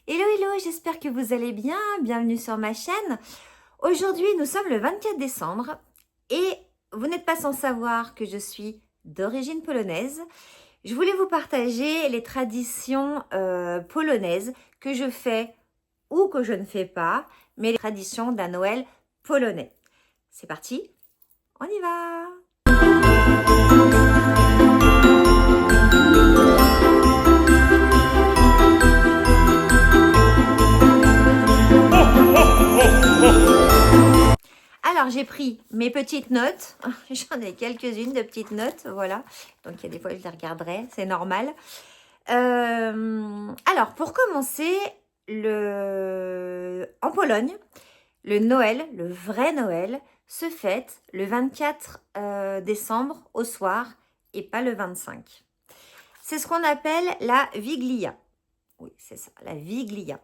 Hello, hello, j'espère que vous allez bien. Bienvenue sur ma chaîne. Aujourd'hui, nous sommes le 24 décembre et vous n'êtes pas sans savoir que je suis d'origine polonaise. Je voulais vous partager les traditions polonaises que je fais ou que je ne fais pas, mais les traditions d'un Noël polonais. C'est parti, on y va! Alors, j'ai pris mes petites notes. J'en ai quelques-unes de petites notes, voilà. Donc, il y a des fois, je les regarderai, c'est normal. Alors, pour commencer, en Pologne, le Noël, le vrai Noël, se fête le 24 décembre au soir et pas le 25. C'est ce qu'on appelle la Wiglia. Oui, c'est ça, la Wiglia.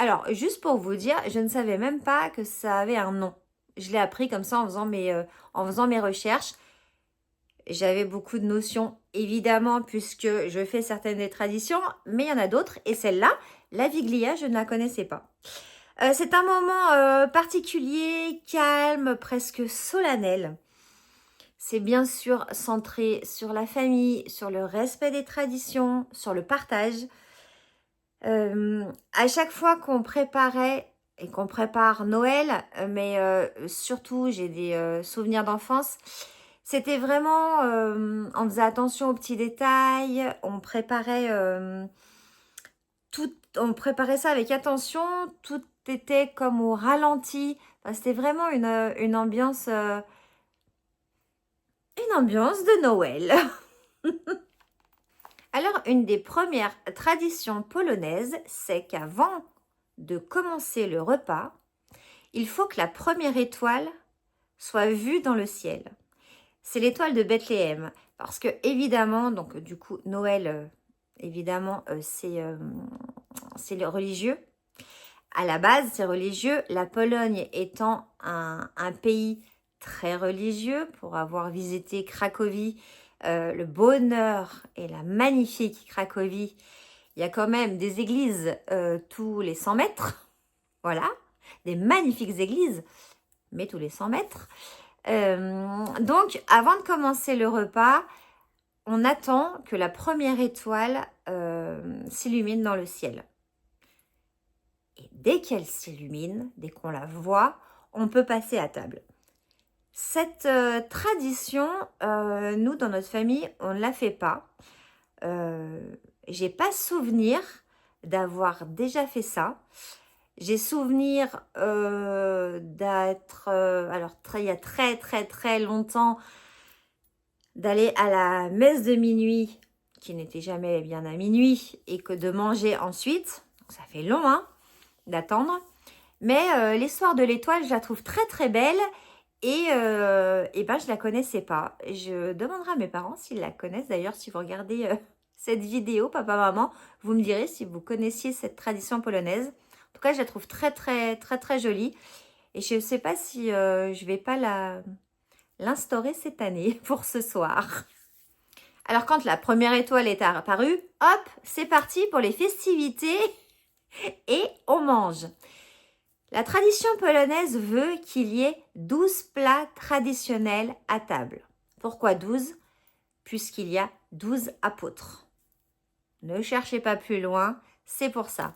Alors, juste pour vous dire, je ne savais même pas que ça avait un nom. Je l'ai appris comme ça en faisant mes recherches. J'avais beaucoup de notions, évidemment, puisque je fais certaines des traditions, mais il y en a d'autres. Et celle-là, la Wiglia, je ne la connaissais pas. C'est un moment particulier, calme, presque solennel. C'est bien sûr centré sur la famille, sur le respect des traditions, sur le partage. À chaque fois qu'on préparait et qu'on prépare Noël, mais surtout j'ai des souvenirs d'enfance, c'était vraiment, on faisait attention aux petits détails, on préparait on préparait ça avec attention, tout était comme au ralenti. Enfin, c'était vraiment une ambiance de Noël. Alors, une des premières traditions polonaises, c'est qu'avant de commencer le repas, il faut que la première étoile soit vue dans le ciel. C'est l'étoile de Bethléem, parce que évidemment, donc du coup, Noël, évidemment, c'est le religieux. À la base, c'est religieux. La Pologne étant un pays très religieux, pour avoir visité Cracovie, le bonheur et la magnifique Cracovie, il y a quand même des églises tous les 100 mètres, voilà, des magnifiques églises, mais tous les 100 mètres. Donc, avant de commencer le repas, on attend que la première étoile s'illumine dans le ciel. Et dès qu'elle s'illumine, dès qu'on la voit, on peut passer à table. Cette tradition, nous, dans notre famille, on ne la fait pas. J'ai pas souvenir d'avoir déjà fait ça. J'ai souvenir d'être, alors il y a très longtemps, d'aller à la messe de minuit, qui n'était jamais bien à minuit, et que de manger ensuite. Ça fait long, hein, d'attendre. Mais l'histoire de l'étoile, je la trouve très belle. Et ben, je la connaissais pas. Je demanderai à mes parents s'ils la connaissent. D'ailleurs, si vous regardez cette vidéo, papa, maman, vous me direz si vous connaissiez cette tradition polonaise. En tout cas, je la trouve très jolie. Et je ne sais pas si je vais pas l'instaurer cette année pour ce soir. Alors, quand la première étoile est apparue, hop, c'est parti pour les festivités et on mange. La tradition polonaise veut qu'il y ait 12 plats traditionnels à table. Pourquoi 12? Puisqu'il y a 12 apôtres. Ne cherchez pas plus loin, c'est pour ça.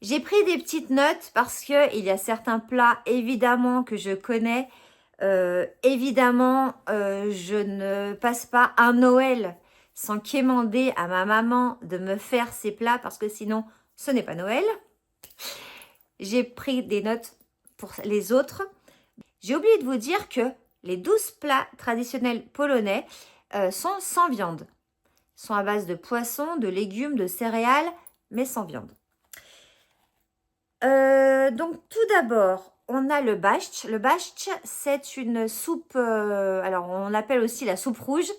J'ai pris des petites notes parce qu'il y a certains plats, évidemment, que je connais. Évidemment, je ne passe pas un Noël sans quémander à ma maman de me faire ces plats parce que sinon, ce n'est pas Noël. J'ai pris des notes pour les autres. J'ai oublié de vous dire que les 12 plats traditionnels polonais sont sans viande. Ils sont à base de poissons, de légumes, de céréales, mais sans viande. Donc tout d'abord, on a le barszcz. Le barszcz, c'est une soupe, alors on l'appelle aussi la soupe rouge.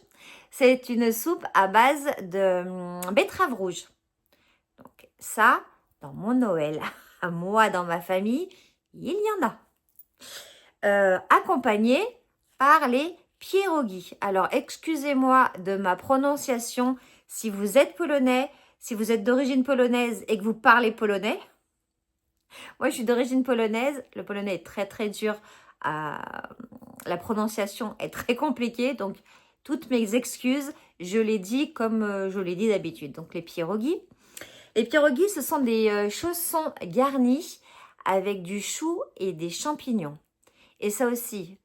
C'est une soupe à base de betterave rouge. Donc ça, dans mon Noël, à moi, dans ma famille, il y en a. Accompagné par les pierogi. Alors, excusez-moi de ma prononciation si vous êtes polonais, Si vous êtes d'origine polonaise et que vous parlez polonais, moi je suis d'origine polonaise, le polonais est très très dur, la prononciation est très compliquée, donc toutes mes excuses, je l'ai dit comme je l'ai dit d'habitude. Donc les pierogies. Les pierogies, ce sont des chaussons garnis avec du chou et des champignons. Et ça aussi,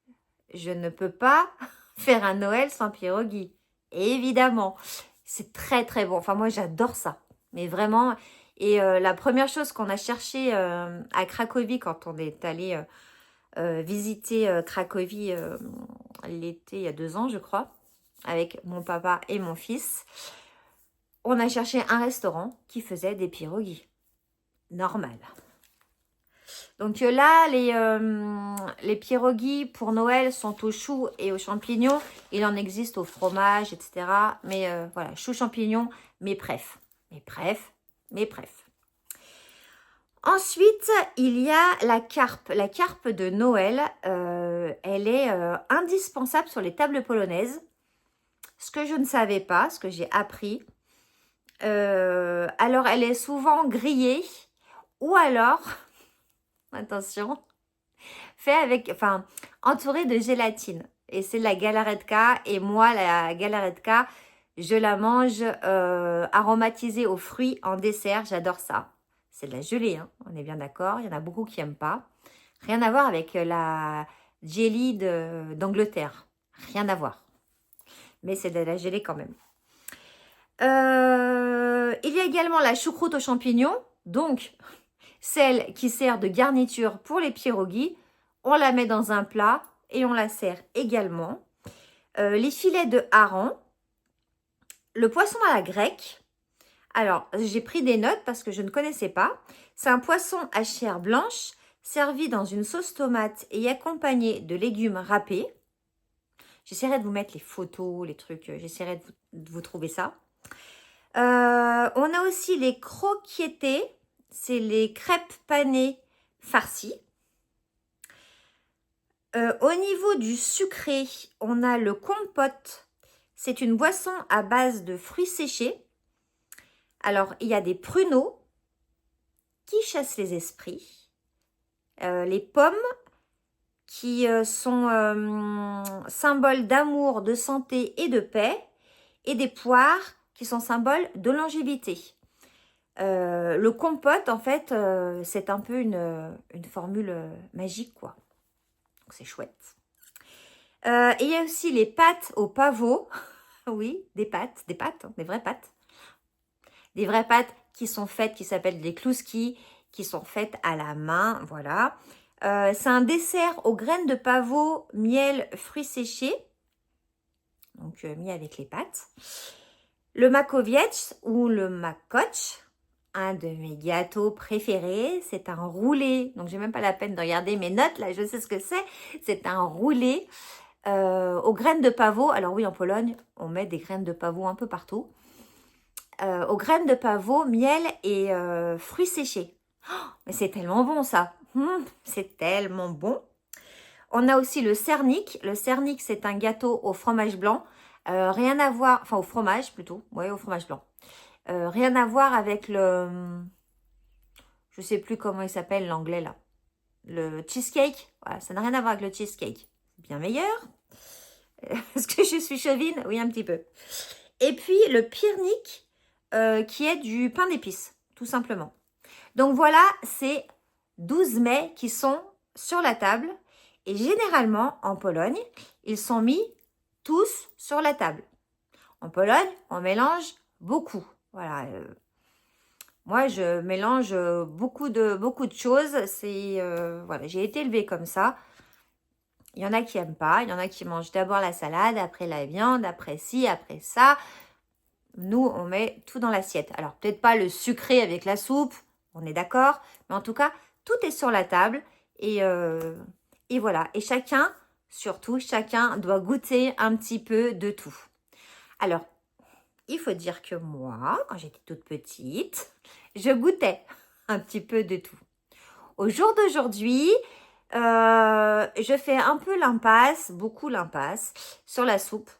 je ne peux pas faire un Noël sans pierogies. Évidemment, c'est très très bon. Enfin, moi, j'adore ça. Mais vraiment, et la première chose qu'on a cherché à Cracovie quand on est allé visiter Cracovie l'été, il y a 2 ans, je crois, avec mon papa et mon fils, on a cherché un restaurant qui faisait des pierogies. Normal. Donc là, les pierogies pour Noël sont au chou et aux champignons. Il en existe au fromage, etc. Mais voilà, chou, champignons, mes préf. Mes préf, mes préf. Ensuite, il y a la carpe. La carpe de Noël, elle est indispensable sur les tables polonaises. Ce que je ne savais pas, ce que j'ai appris. Alors, elle est souvent grillée ou alors... Attention, entouré de gélatine. Et c'est la galaretka. Et moi, la galaretka, je la mange aromatisée aux fruits en dessert. J'adore ça. C'est de la gelée, hein, on est bien d'accord. Il y en a beaucoup qui n'aiment pas. Rien à voir avec la jelly d'Angleterre. Rien à voir. Mais c'est de la gelée quand même. Il y a également la choucroute aux champignons. Donc... celle qui sert de garniture pour les pierogies, on la met dans un plat et on la sert également. Les filets de hareng, le poisson à la grecque. Alors, j'ai pris des notes parce que je ne connaissais pas. C'est un poisson à chair blanche servi dans une sauce tomate et accompagné de légumes râpés. J'essaierai de vous mettre les photos, les trucs. J'essaierai de vous trouver ça. On a aussi les croquettes. C'est les crêpes panées farcies. Au niveau du sucré, on a le compote. C'est une boisson à base de fruits séchés. Alors, il y a des pruneaux qui chassent les esprits. Les pommes qui sont symboles d'amour, de santé et de paix. Et des poires qui sont symboles de longévité. Le compote, en fait, c'est un peu une formule magique, quoi. Donc, c'est chouette. Et il y a aussi les pâtes au pavot. Oui, des pâtes, hein, des vraies pâtes. Des vraies pâtes qui sont faites, qui s'appellent des klouski, qui sont faites à la main, voilà. C'est un dessert aux graines de pavot, miel, fruits séchés. Donc, mis avec les pâtes. Le makowiecz ou le makoch. Un de mes gâteaux préférés, c'est un roulé. Donc, j'ai même pas la peine de regarder mes notes. Là, je sais ce que c'est. C'est un roulé aux graines de pavot. Alors oui, en Pologne, on met des graines de pavot un peu partout. Aux graines de pavot, miel et fruits séchés. Oh, mais c'est tellement bon, ça. C'est tellement bon. On a aussi le cernik. Le cernik, c'est un gâteau au fromage blanc. Rien à voir... Enfin, au fromage, plutôt. Oui, au fromage blanc. Rien à voir avec le... Je sais plus comment il s'appelle l'anglais là. Le cheesecake. Voilà, ça n'a rien à voir avec le cheesecake. C'est bien meilleur. Est-ce que je suis chauvine? Oui, un petit peu. Et puis le piernik qui est du pain d'épices, tout simplement. Donc voilà, c'est 12 mets qui sont sur la table. Et généralement, en Pologne, ils sont mis tous sur la table. En Pologne, on mélange beaucoup. Voilà. Moi, je mélange beaucoup de choses. Voilà, j'ai été élevée comme ça. Il y en a qui n'aiment pas. Il y en a qui mangent d'abord la salade, après la viande, après ci, après ça. Nous, on met tout dans l'assiette. Alors, peut-être pas le sucré avec la soupe, on est d'accord. Mais en tout cas, tout est sur la table. Et voilà. Et chacun, surtout, chacun doit goûter un petit peu de tout. Alors, il faut dire que moi, quand j'étais toute petite, je goûtais un petit peu de tout. Au jour d'aujourd'hui, je fais un peu l'impasse, beaucoup l'impasse, sur la soupe.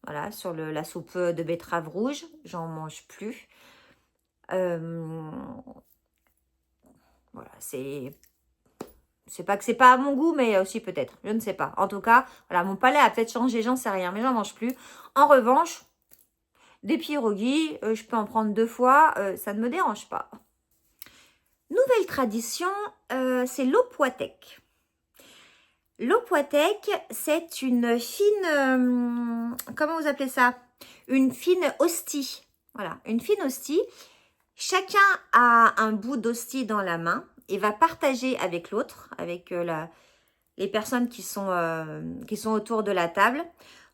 Voilà, sur la soupe de betterave rouge, j'en mange plus. Voilà, c'est pas que c'est pas à mon goût, mais aussi peut-être, je ne sais pas. En tout cas, voilà, mon palais a peut-être changé, j'en sais rien, mais j'en mange plus. En revanche, des pierogies, je peux en prendre 2 fois, ça ne me dérange pas. Nouvelle tradition, c'est l'opouatek. L'opouatek, c'est une fine, comment vous appelez ça? Une fine hostie. Voilà, une fine hostie. Chacun a un bout d'hostie dans la main et va partager avec l'autre, avec les personnes qui sont autour de la table,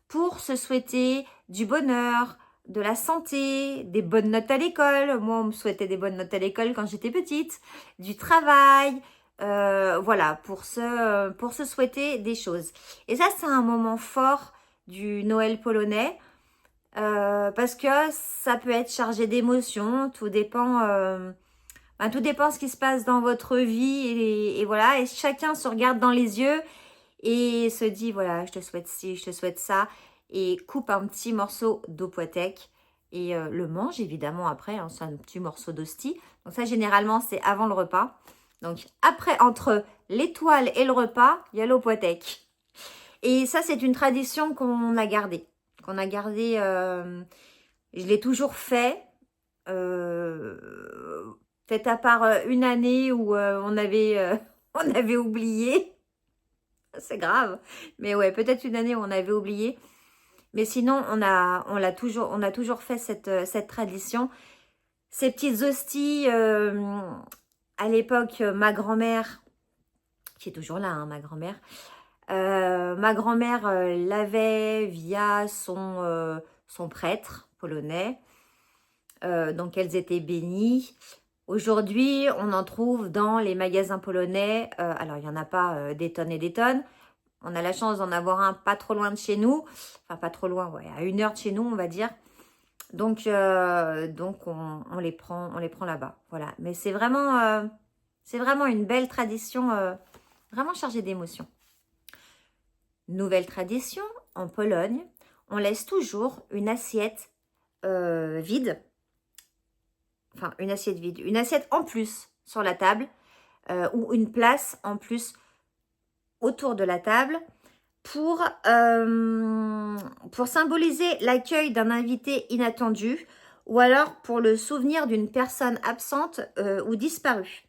pour se souhaiter du bonheur, de la santé, des bonnes notes à l'école. Moi, on me souhaitait des bonnes notes à l'école quand j'étais petite, du travail, voilà, pour se souhaiter des choses. Et ça, c'est un moment fort du Noël polonais, parce que ça peut être chargé d'émotions, tout dépend ce qui se passe dans votre vie, et voilà, et chacun se regarde dans les yeux et se dit, voilà, je te souhaite ci, je te souhaite ça, et coupe un petit morceau d'opouatek et le mange évidemment après, hein, c'est un petit morceau d'hostie. Donc ça, généralement, c'est avant le repas. Donc après, entre l'étoile et le repas, il y a l'opouatek. Et ça, c'est une tradition qu'on a gardée. Je l'ai toujours fait. Peut-être à part une année où on avait oublié. C'est grave. Mais ouais, peut-être une année où on avait oublié. Mais sinon, on a toujours fait cette tradition. Ces petites hosties, à l'époque, ma grand-mère, qui est toujours là, hein, ma grand-mère, l'avait via son prêtre polonais. Donc, elles étaient bénies. Aujourd'hui, on en trouve dans les magasins polonais. Alors, il n'y en a pas des tonnes et des tonnes. On a la chance d'en avoir un pas trop loin de chez nous. Enfin, pas trop loin, ouais, à 1 heure de chez nous, on va dire. Donc on les prend là-bas. Voilà. Mais c'est vraiment une belle tradition, vraiment chargée d'émotions. Nouvelle tradition, en Pologne, on laisse toujours une assiette vide. Enfin, une assiette vide. Une assiette en plus sur la table, ou une place en plus autour de la table pour symboliser l'accueil d'un invité inattendu ou alors pour le souvenir d'une personne absente ou disparue.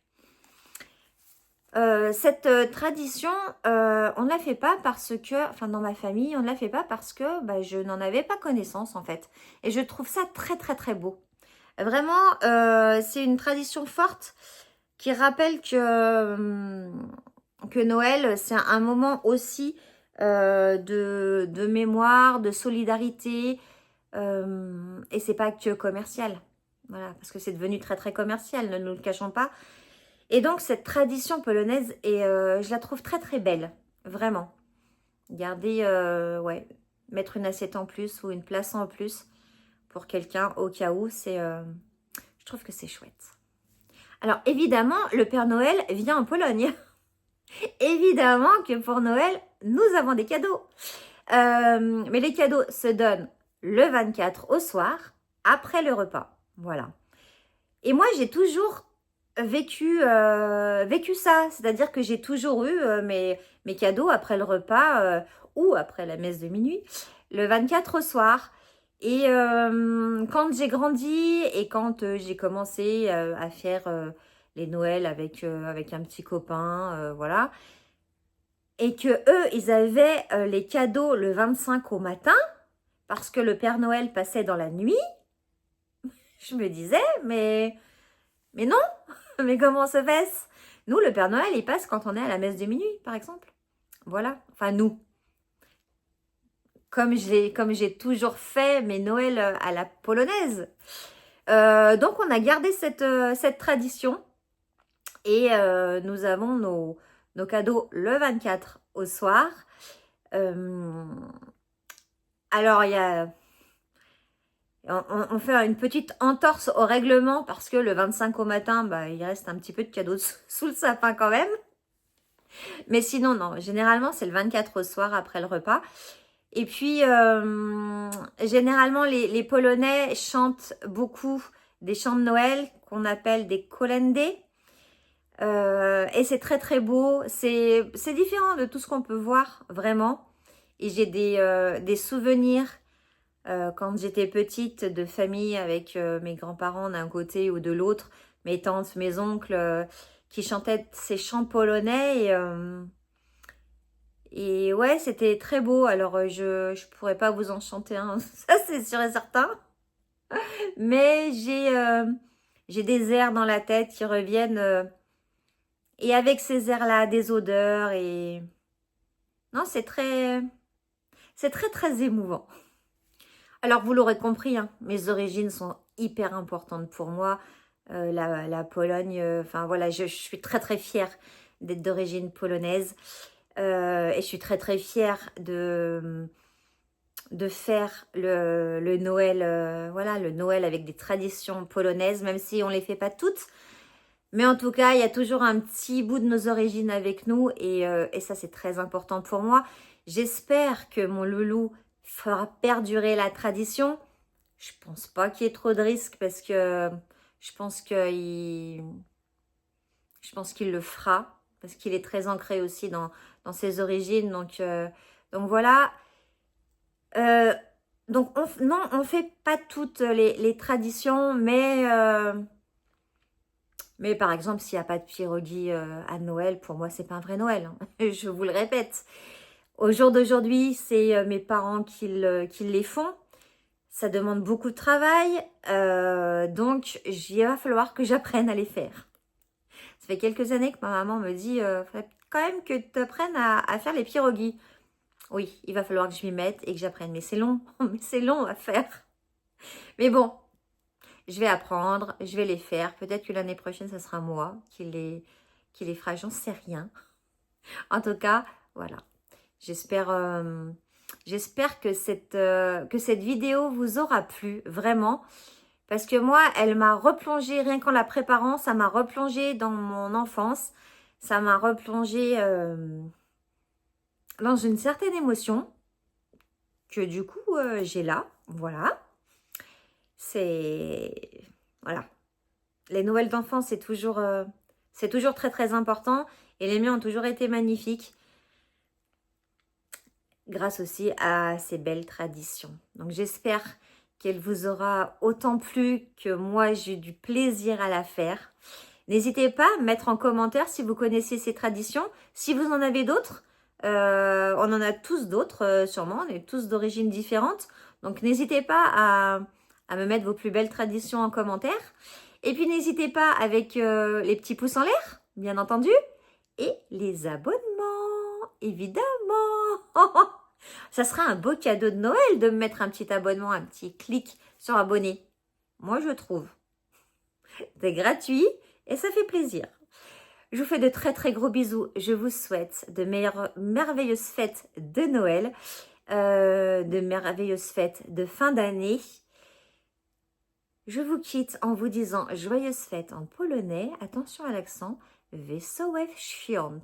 Cette tradition, on ne la fait pas parce que, enfin dans ma famille, on ne la fait pas parce que je n'en avais pas connaissance en fait. Et je trouve ça très très très beau. Vraiment, c'est une tradition forte qui rappelle que Noël, c'est un moment aussi de mémoire, de solidarité, et c'est pas que commercial. Voilà, parce que c'est devenu très très commercial, ne nous le cachons pas. Et donc cette tradition polonaise, je la trouve très très belle, vraiment. Garder, mettre une assiette en plus ou une place en plus pour quelqu'un au cas où, je trouve que c'est chouette. Alors évidemment, le Père Noël vient en Pologne. Évidemment que pour Noël, nous avons des cadeaux. Mais les cadeaux se donnent le 24 au soir, après le repas. Voilà. Et moi, j'ai toujours vécu ça. C'est-à-dire que j'ai toujours eu mes cadeaux après le repas ou après la messe de minuit, le 24 au soir. Et quand j'ai grandi et quand j'ai commencé à faire les Noëls avec un petit copain, voilà, et que eux, ils avaient les cadeaux le 25 au matin, parce que le Père Noël passait dans la nuit, je me disais, mais non, mais comment se fait-ce? Nous, le Père Noël, il passe quand on est à la messe de minuit, par exemple. Voilà, enfin nous. Comme j'ai toujours fait mes Noëls à la polonaise. Donc, on a gardé cette tradition. Et nous avons nos cadeaux le 24 au soir. Alors, on fait une petite entorse au règlement parce que le 25 au matin, il reste un petit peu de cadeaux sous le sapin quand même. Mais sinon, non, généralement, c'est le 24 au soir après le repas. Et puis, généralement, les Polonais chantent beaucoup des chants de Noël qu'on appelle des kolendés. Et c'est très très beau. C'est différent de tout ce qu'on peut voir, vraiment. Et j'ai des souvenirs quand j'étais petite de famille avec mes grands-parents d'un côté ou de l'autre, mes tantes, mes oncles qui chantaient ces chants polonais. Et ouais, c'était très beau. Alors, je pourrais pas vous en chanter un, ça c'est sûr et certain. Mais j'ai des airs dans la tête qui reviennent. Et avec ces airs-là, des odeurs et... Non, c'est très très émouvant. Alors, vous l'aurez compris, hein, mes origines sont hyper importantes pour moi. La Pologne, enfin voilà, je suis très très fière d'être d'origine polonaise. Et je suis très très fière de faire le Noël, voilà, le Noël avec des traditions polonaises, même si on ne les fait pas toutes. Mais en tout cas, il y a toujours un petit bout de nos origines avec nous et ça, c'est très important pour moi. J'espère que mon loulou fera perdurer la tradition. Je pense pas qu'il y ait trop de risques parce que je pense qu'il le fera parce qu'il est très ancré aussi dans ses origines. Donc voilà. Donc non, on fait pas toutes les traditions, mais par exemple, s'il n'y a pas de pierogi à Noël, pour moi, c'est pas un vrai Noël, hein. Je vous le répète. Au jour d'aujourd'hui, c'est mes parents qui les font. Ça demande beaucoup de travail, donc il va falloir que j'apprenne à les faire. Ça fait quelques années que ma maman me dit faudrait quand même que tu apprennes à faire les pierogies. Oui, il va falloir que je m'y mette et que j'apprenne. Mais c'est long, mais c'est long à faire. Mais bon, je vais apprendre, je vais les faire. Peut-être que l'année prochaine, ça sera moi qui les fera, j'en sais rien. En tout cas, voilà. J'espère que cette vidéo vous aura plu, vraiment. Parce que moi, elle m'a replongée, rien qu'en la préparant, ça m'a replongée dans mon enfance. Ça m'a replongée dans une certaine émotion que du coup, j'ai là. Voilà. Voilà. Les Noëls d'enfants, c'est toujours très très important. Et les miens ont toujours été magnifiques. Grâce aussi à ces belles traditions. Donc j'espère qu'elle vous aura autant plu que moi j'ai eu du plaisir à la faire. N'hésitez pas à mettre en commentaire si vous connaissez ces traditions, si vous en avez d'autres. On en a tous d'autres sûrement, on est tous d'origines différentes. Donc n'hésitez pas à me mettre vos plus belles traditions en commentaire. Et puis n'hésitez pas avec les petits pouces en l'air, bien entendu, et les abonnements, évidemment. Ça sera un beau cadeau de Noël de me mettre un petit abonnement, un petit clic sur abonner. Moi, je trouve. C'est gratuit et ça fait plaisir. Je vous fais de très très gros bisous. Je vous souhaite de merveilleuses fêtes de Noël, de merveilleuses fêtes de fin d'année. Je vous quitte en vous disant joyeuses fêtes en polonais. Attention à l'accent. Wesołe świąt.